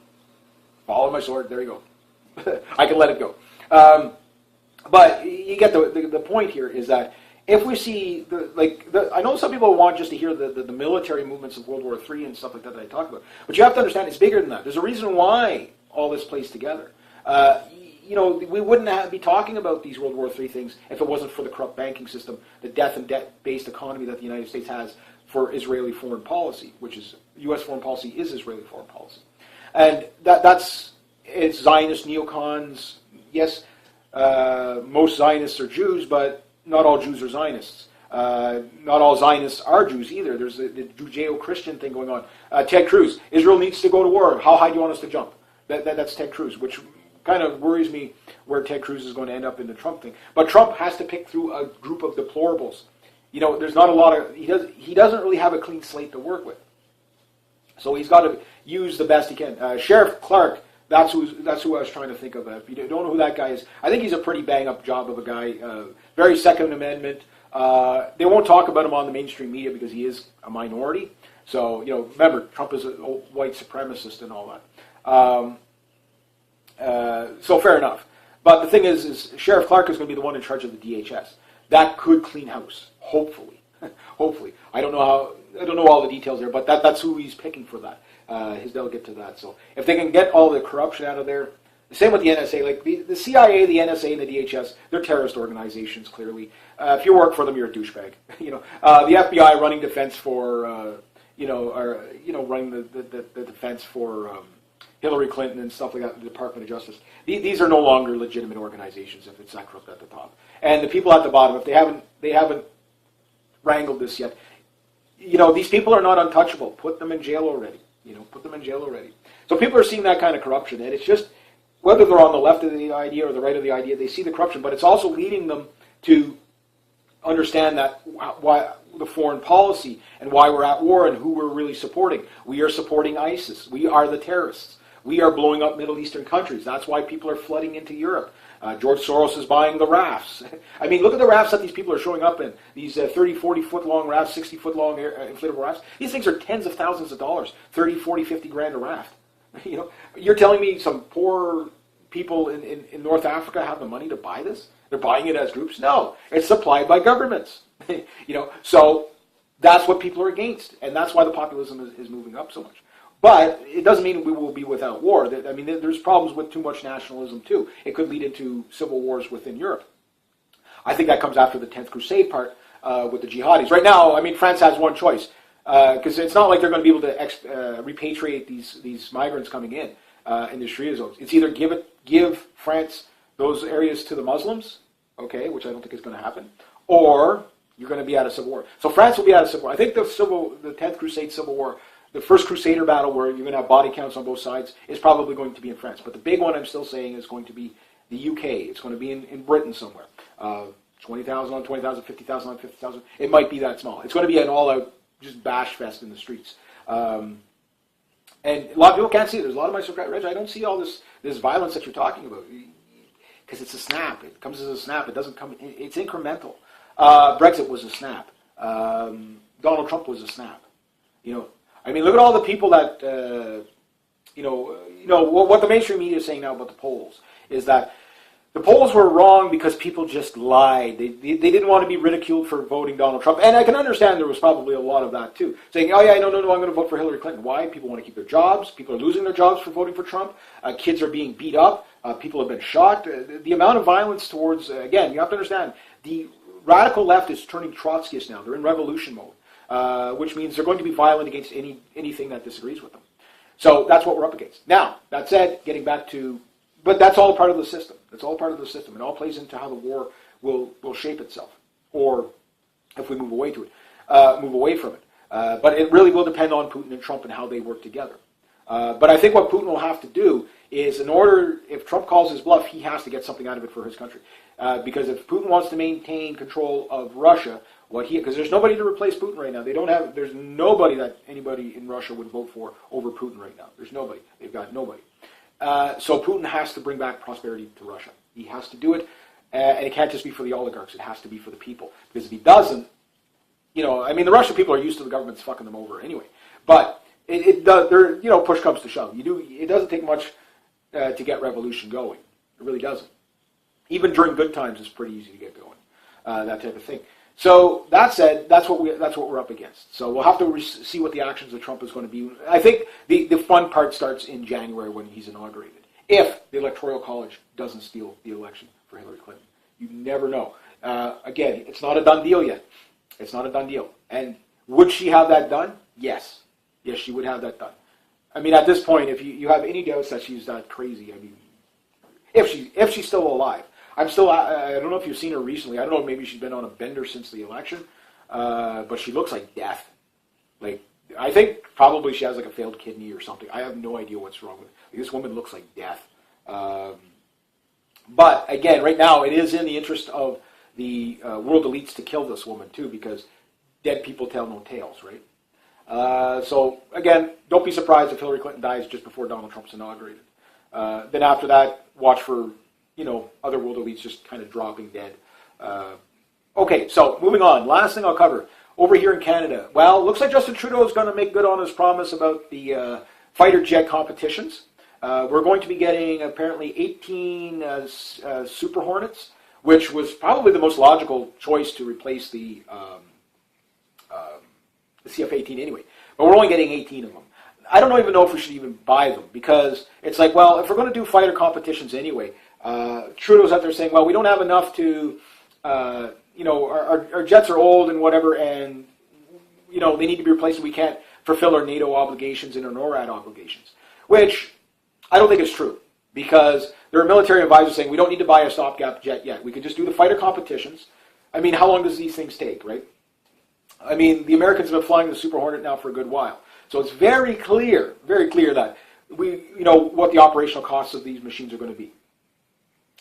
Follow my sword. There you go. I can let it go. But you get the point here is that if we see I know some people want just to hear the military movements of World War III and stuff like that I talk about, but you have to understand it's bigger than that. There's a reason why all this plays together. We wouldn't be talking about these World War III things if it wasn't for the corrupt banking system, the death and debt-based economy that the United States has for Israeli foreign policy, which is U.S. foreign policy is Israeli foreign policy, and it's Zionist neocons. Yes. Most Zionists are Jews, but not all Jews are Zionists. Not all Zionists are Jews either. There's the Judeo-Christian thing going on. Ted Cruz, Israel needs to go to war. How high do you want us to jump? That's Ted Cruz, which kind of worries me where Ted Cruz is going to end up in the Trump thing. But Trump has to pick through a group of deplorables. There's not a lot of... He doesn't really have a clean slate to work with. So he's got to use the best he can. Sheriff Clark... That's who I was trying to think of. If you don't know who that guy is, I think he's a pretty bang-up job of a guy. Very Second Amendment. They won't talk about him on the mainstream media because he is a minority. So, remember, Trump is a white supremacist and all that. So fair enough. But the thing is Sheriff Clark is going to be the one in charge of the DHS. That could clean house, hopefully. Hopefully. I don't know all the details there, but that's who he's picking for that. His delegate to that. So if they can get all the corruption out of there, the same with the NSA, like the CIA, the NSA, and the DHS, they're terrorist organizations, clearly. If you work for them, you're a douchebag. The FBI running defense for, running the defense for Hillary Clinton and stuff like that, the Department of Justice. These are no longer legitimate organizations if it's that corrupt at the top. And the people at the bottom, if they haven't wrangled this yet, these people are not untouchable. Put them in jail already. Put them in jail already. So people are seeing that kind of corruption, and it's just, whether they're on the left of the idea or the right of the idea, they see the corruption, but it's also leading them to understand that why the foreign policy and why we're at war and who we're really supporting. We are supporting ISIS. We are the terrorists. We are blowing up Middle Eastern countries. That's why people are flooding into Europe. George Soros is buying the rafts. I mean, look at the rafts that these people are showing up in. These 30, 40-foot long rafts, 60-foot long inflatable rafts. These things are tens of thousands of dollars, 30, 40, 50 grand a raft. You're telling me some poor people in North Africa have the money to buy this? They're buying it as groups? No, it's supplied by governments. So that's what people are against, and that's why the populism is moving up so much. But it doesn't mean we will be without war. I mean, there's problems with too much nationalism, too. It could lead into civil wars within Europe. I think that comes after the 10th Crusade part with the jihadis. Right now, I mean, France has one choice, because it's not like they're going to be able to repatriate these migrants coming in the Sharia zones. It's either give France those areas to the Muslims, okay, which I don't think is going to happen, or you're going to be out of civil war. So France will be out of civil war. I think the 10th Crusade civil war, the first Crusader battle where you're going to have body counts on both sides, is probably going to be in France. But the big one I'm still saying is going to be the UK. It's going to be in Britain somewhere. 20,000 on 20,000, 50,000 on 50,000. It might be that small. It's going to be an all-out just bash fest in the streets. And a lot of people can't see it. There's a lot of my Reg, I don't see all this violence that you're talking about because it's a snap. It comes as a snap. It doesn't come. It's incremental. Brexit was a snap. Donald Trump was a snap. I mean, look at all the people that what the mainstream media is saying now about the polls is that the polls were wrong because people just lied. They didn't want to be ridiculed for voting Donald Trump. And I can understand there was probably a lot of that too. Saying, oh yeah, no, I'm going to vote for Hillary Clinton. Why? People want to keep their jobs. People are losing their jobs for voting for Trump. Kids are being beat up. People have been shot. The amount of violence towards, again, you have to understand, the radical left is turning Trotskyist now. They're in revolution mode, which means they're going to be violent against anything that disagrees with them. So that's what we're up against. Now, that said, getting back to, but that's all part of the system. It's all part of the system. It all plays into how the war will shape itself, or if we move away from it. But it really will depend on Putin and Trump and how they work together. But I think what Putin will have to do is, if Trump calls his bluff, he has to get something out of it for his country. Because if Putin wants to maintain control of Russia, because there's nobody to replace Putin right now. There's nobody that anybody in Russia would vote for over Putin right now. There's nobody. They've got nobody. So Putin has to bring back prosperity to Russia. He has to do it, and it can't just be for the oligarchs. It has to be for the people. Because if he doesn't, the Russian people are used to the government's fucking them over anyway. But it does. Push comes to shove. It doesn't take much to get revolution going. It really doesn't. Even during good times, it's pretty easy to get going. That type of thing. So that said, that's what we're up against. So we'll have to see what the actions of Trump is going to be. I think the fun part starts in January when he's inaugurated. If the Electoral College doesn't steal the election for Hillary Clinton, you never know. Again, it's not a done deal yet. It's not a done deal. And would she have that done? Yes. Yes, she would have that done. I mean, at this point, if you have any doubts that she's that crazy, I mean, if she's still alive. I don't know if you've seen her recently. I don't know, maybe she's been on a bender since the election. But she looks like death. Like, I think probably she has like a failed kidney or something. I have no idea what's wrong with her. This woman looks like death. But again, right now, it is in the interest of the world elites to kill this woman too, because dead people tell no tales, right? So again, don't be surprised if Hillary Clinton dies just before Donald Trump's inaugurated. Then after that, watch for other world elites just kind of dropping dead. Okay, so moving on. Last thing I'll cover. Over here in Canada, well, looks like Justin Trudeau is going to make good on his promise about the fighter jet competitions. We're going to be getting apparently 18 Super Hornets, which was probably the most logical choice to replace the CF-18 anyway. But we're only getting 18 of them. I don't even know if we should even buy them, because it's like, well, if we're going to do fighter competitions anyway, Trudeau's out there saying, well, we don't have enough to, our jets are old and whatever, and, they need to be replaced, and we can't fulfill our NATO obligations and our NORAD obligations, which I don't think is true, because there are military advisors saying we don't need to buy a stopgap jet yet. We could just do the fighter competitions. I mean, how long does these things take, right? I mean, the Americans have been flying the Super Hornet now for a good while. So it's very clear that what the operational costs of these machines are going to be.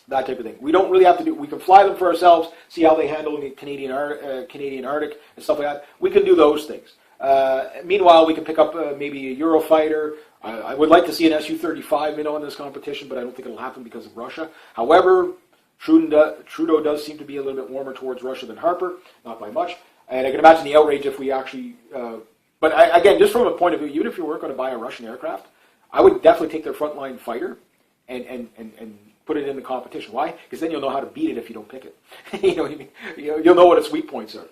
That type of thing. We don't really have to do. We can fly them for ourselves, see how they handle the Canadian Arctic and stuff like that. We can do those things. Meanwhile, we can pick up maybe a Eurofighter. I would like to see an Su-35 in this competition, but I don't think it'll happen because of Russia. However, Trudeau does seem to be a little bit warmer towards Russia than Harper, not by much. And I can imagine the outrage if we actually. But again, just from a point of view, even if you weren't going to buy a Russian aircraft, I would definitely take their frontline fighter and put it in the competition. Why? Because then you'll know how to beat it if you don't pick it. You know what I mean? You'll know what its weak points are.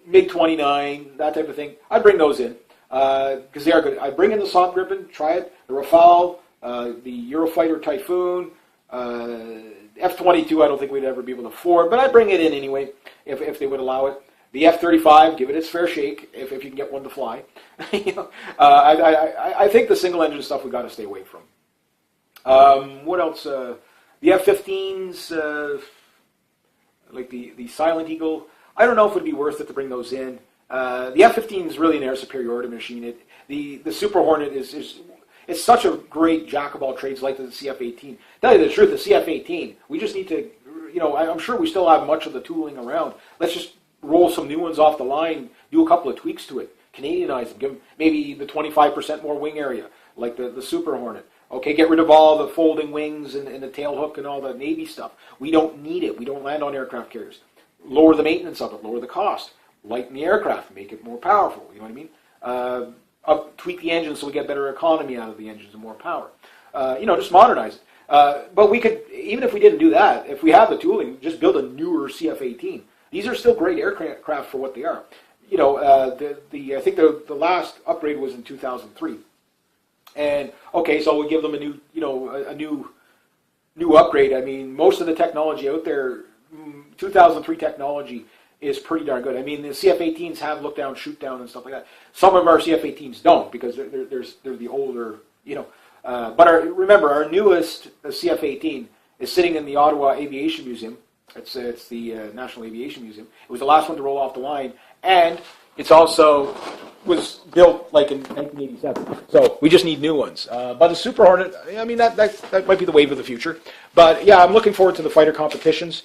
MiG-29, that type of thing. I'd bring those in because they are good. I'd bring in the Assault Gripen, try it, the Rafale, the Eurofighter Typhoon, F-22. I don't think we'd ever be able to afford, but I'd bring it in anyway if they would allow it. The F-35, give it its fair shake if you can get one to fly. I think the single engine stuff we got to stay away from. What else? The F-15s, like the Silent Eagle. I don't know if it would be worth it to bring those in. The F-15 is really an air superiority machine. The Super Hornet it's such a great jack of all trades like the CF-18. Tell you the truth, the CF-18, we just need to I'm sure we still have much of the tooling around. Let's just roll some new ones off the line, do a couple of tweaks to it, Canadianize them, give them maybe the 25% more wing area, like the Super Hornet. Okay, get rid of all the folding wings and the tail hook and all the Navy stuff. We don't need it. We don't land on aircraft carriers. Lower the maintenance of it, lower the cost, lighten the aircraft, make it more powerful. You know what I mean? Tweak the engines so we get better economy out of the engines and more power. Just modernize it. But we could, even if we didn't do that, if we have the tooling, just build a newer CF-18. These are still great aircraft for what they are. I think the last upgrade was in 2003. And okay, so we give them a new upgrade. I mean, most of the technology out there, 2003 technology is pretty darn good. I mean, the CF-18s have look down, shoot down, and stuff like that. Some of our CF-18s don't because they're the older, But remember, our newest CF-18 is sitting in the Ottawa Aviation Museum. It's the National Aviation Museum. It was the last one to roll off the line, and it's also was built like in 1987. So we just need new ones. But the Super Hornet, I mean, that might be the wave of the future. But yeah, I'm looking forward to the fighter competitions.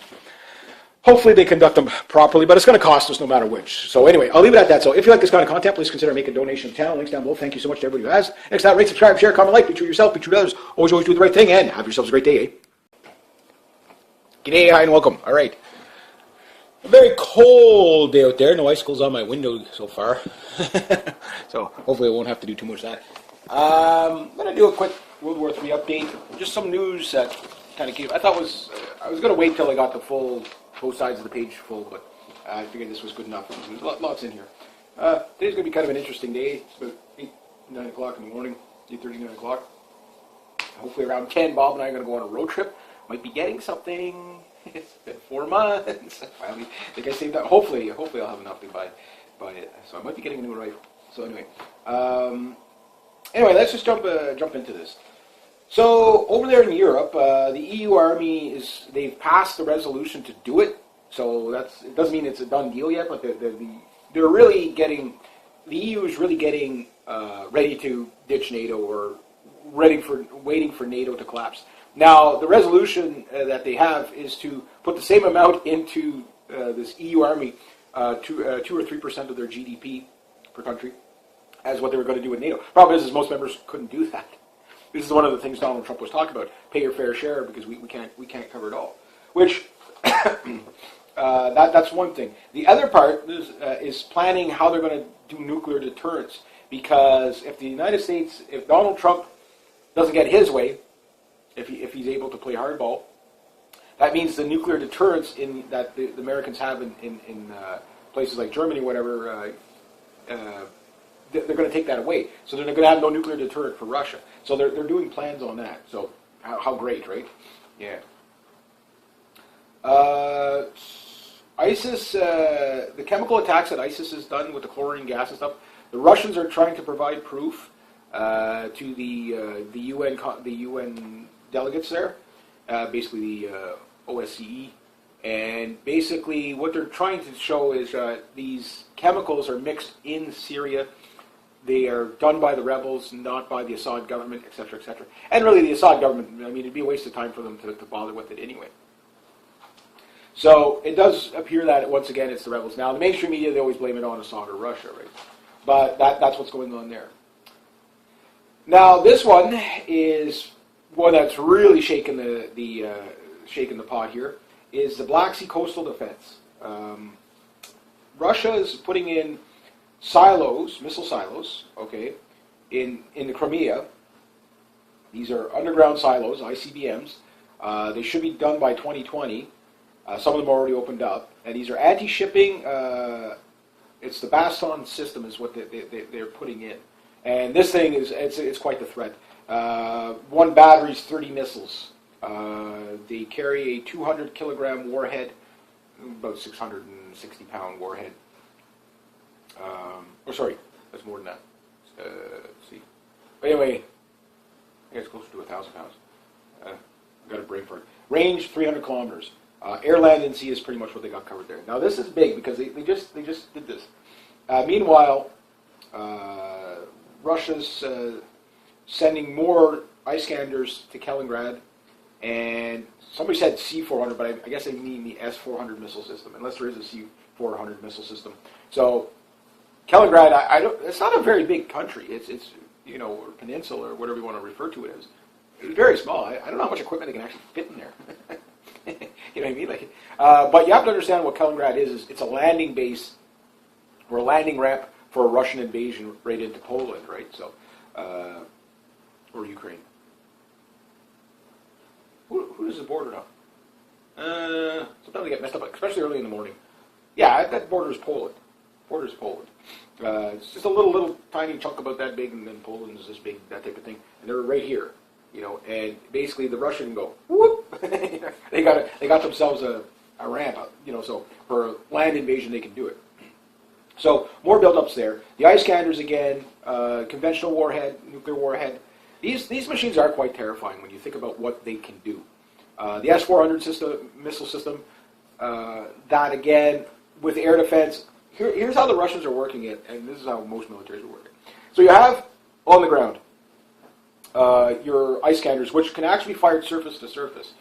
Hopefully they conduct them properly, but it's going to cost us no matter which. So anyway, I'll leave it at that. So if you like this kind of content, please consider making a donation to the channel. Links down below. Thank you so much to everybody who has. Next to that, rate, subscribe, share, comment, like. Be true to yourself, be true to others. Always do the right thing, and have yourselves a great day, eh? G'day, hi, and welcome. All right. A very cold day out there. No icicles on my window so far. So hopefully I won't have to do too much of that. I'm going to do a quick World War III update. Just some news that kind of came. I was going to wait till I got the full, both sides of the page full, but I figured this was good enough. There's lots in here. Today's going to be kind of an interesting day. It's about 8, 9 o'clock in the morning, 8:30, 9 o'clock. Hopefully around 10, Bob and I are going to go on a road trip. Might be getting something. It's been 4 months. Finally, I think I saved that. Hopefully I'll have enough to buy it. So I might be getting a new rifle. So anyway, let's just jump into this. So over there in Europe, the EU Army they've passed the resolution to do it. So it doesn't mean it's a done deal yet, but they're really getting, the EU is really getting ready to ditch NATO or waiting for NATO to collapse. Now, the resolution that they have is to put the same amount into this EU Army, 2 or 3% of their GDP per country, as what they were going to do with NATO. Problem is most members couldn't do that. This is one of the things Donald Trump was talking about: pay your fair share because we can't cover it all. Which that's one thing. The other part is planning how they're going to do nuclear deterrence, because if Donald Trump doesn't get his way, if he's able to play hardball, that means the nuclear deterrence that the Americans have in places like Germany, whatever, they're going to take that away. So they're going to have no nuclear deterrent for Russia. So they're doing plans on that. So how great, right? Yeah. ISIS, the chemical attacks that ISIS has done with the chlorine gas and stuff, the Russians are trying to provide proof to the UN delegates there, basically the OSCE, and basically what they're trying to show is these chemicals are mixed in Syria. They are done by the rebels, not by the Assad government, etc., etc. And really, the Assad government, I mean, it'd be a waste of time for them to bother with it anyway. So it does appear that, once again, it's the rebels. Now, the mainstream media, they always blame it on Assad or Russia, right? But that's what's going on there. Now, this one is one that's really shaking the pot here, is the Black Sea Coastal Defense. Russia is putting in silos, missile silos, okay, in the Crimea. These are underground silos, ICBMs. They should be done by 2020. Some of them are already opened up, and these are anti-shipping. It's the Baston system is what they're putting in, and this thing it's quite the threat. One battery's 30 missiles. They carry a 200 kilogram warhead, about 660 pound warhead. Sorry, that's more than that. Let's see. But anyway, I guess closer to 1,000 pounds. Got a brain for it. Range 300 kilometers. Air, land, and sea is pretty much what they got covered there. Now this is big because they just did this. Meanwhile, Russia's sending more ice scanners to Kaliningrad And somebody said C-400, but I guess they mean the S-400 missile system, unless there is a C-400 missile system. So Kaliningrad, I don't. It's not a very big country. It's or peninsula or whatever you want to refer to it as. It's very small. I don't know how much equipment they can actually fit in there. You know what I mean? Like, but you have to understand what Kaliningrad is it's a landing base or a landing ramp for a Russian invasion right into Poland, right? So, or Ukraine. Who does the border now? Sometimes I get messed up, especially early in the morning. Yeah, that border is Poland. It's just a little tiny chunk about that big, and then Poland is this big, that type of thing. And they're right here, and basically the Russian go, whoop! they got themselves a ramp, so for a land invasion they can do it. So more buildups there. The Iskanders again, conventional warhead, nuclear warhead. These machines are quite terrifying when you think about what they can do. The S-400 missile system, that again, with air defense, here's how the Russians are working it, and this is how most militaries are working. So you have, on the ground, your Iskanders, which can actually be fired surface to surface,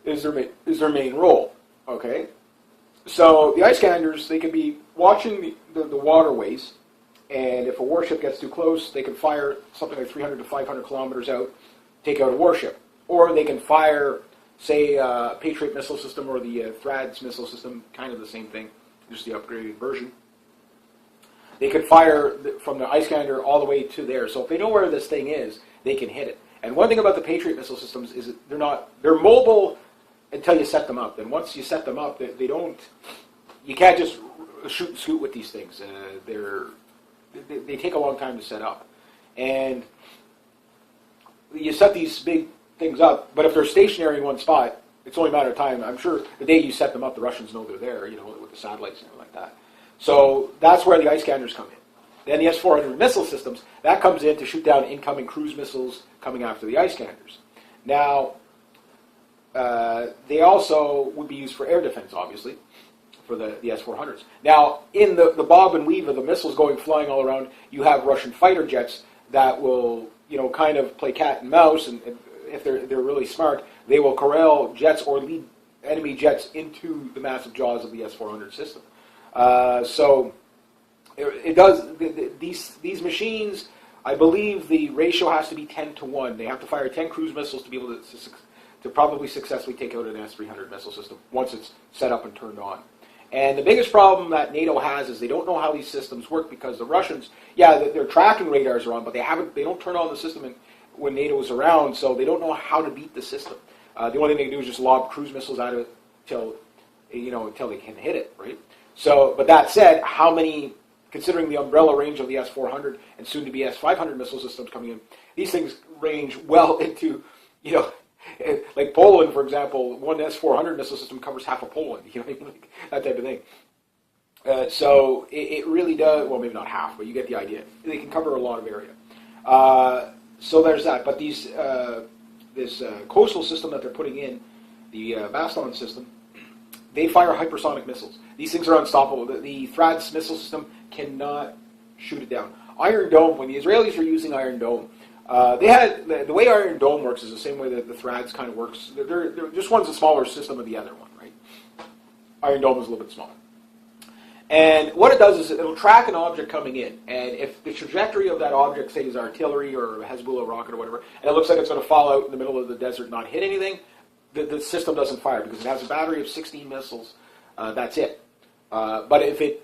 is their main role, okay? So the Iskanders, they can be watching the waterways, and if a warship gets too close, they can fire something like 300 to 500 kilometers out, take out a warship. Or they can fire, say, Patriot missile system or the Thrads missile system, kind of the same thing, just the upgraded version. They could fire from the Iskander all the way to there. So if they know where this thing is, they can hit it. And one thing about the Patriot missile systems is that they're mobile until you set them up. And once you set them up, you can't just shoot and scoot with these things. They take a long time to set up. And you set these big things up, but if they're stationary in one spot, it's only a matter of time. I'm sure the day you set them up, the Russians know they're there, with the satellites and everything like that. So that's where the Iskanders come in. Then the S-400 missile systems, that comes in to shoot down incoming cruise missiles coming after the Iskanders. Now, they also would be used for air defense, obviously, for the S-400s. Now, in the bob and weave of the missiles flying all around, you have Russian fighter jets that will, kind of play cat and mouse, and if they're really smart, they will corral jets or lead enemy jets into the massive jaws of the S-400 system. So it does these machines. I believe the ratio has to be 10 to 1. They have to fire 10 cruise missiles to be able to probably successfully take out an S-300 missile system once it's set up and turned on. And the biggest problem that NATO has is they don't know how these systems work because the Russians, their tracking radars are on, but they don't turn on the system when NATO is around, so they don't know how to beat the system. The only thing they can do is just lob cruise missiles at it until they can hit it, right? So, but that said, how many, considering the umbrella range of the S-400 and soon to be S-500 missile systems coming in, these things range well into, like Poland, for example, one S-400 missile system covers half of Poland, like that type of thing. So it really does, well, maybe not half, but you get the idea. They can cover a lot of area. So there's that. But this coastal system that they're putting in, the Baston system, they fire hypersonic missiles. These things are unstoppable. The Thrads missile system cannot shoot it down. Iron Dome, when the Israelis were using Iron Dome, they had the way Iron Dome works is the same way that the Thrads kind of works. They're just one's a smaller system of the other one, right? Iron Dome is a little bit smaller. And what it does is it'll track an object coming in, and if the trajectory of that object, say, is artillery or a Hezbollah rocket or whatever, and it looks like it's going to fall out in the middle of the desert and not hit anything, the system doesn't fire because it has a battery of 16 missiles. That's it. But if it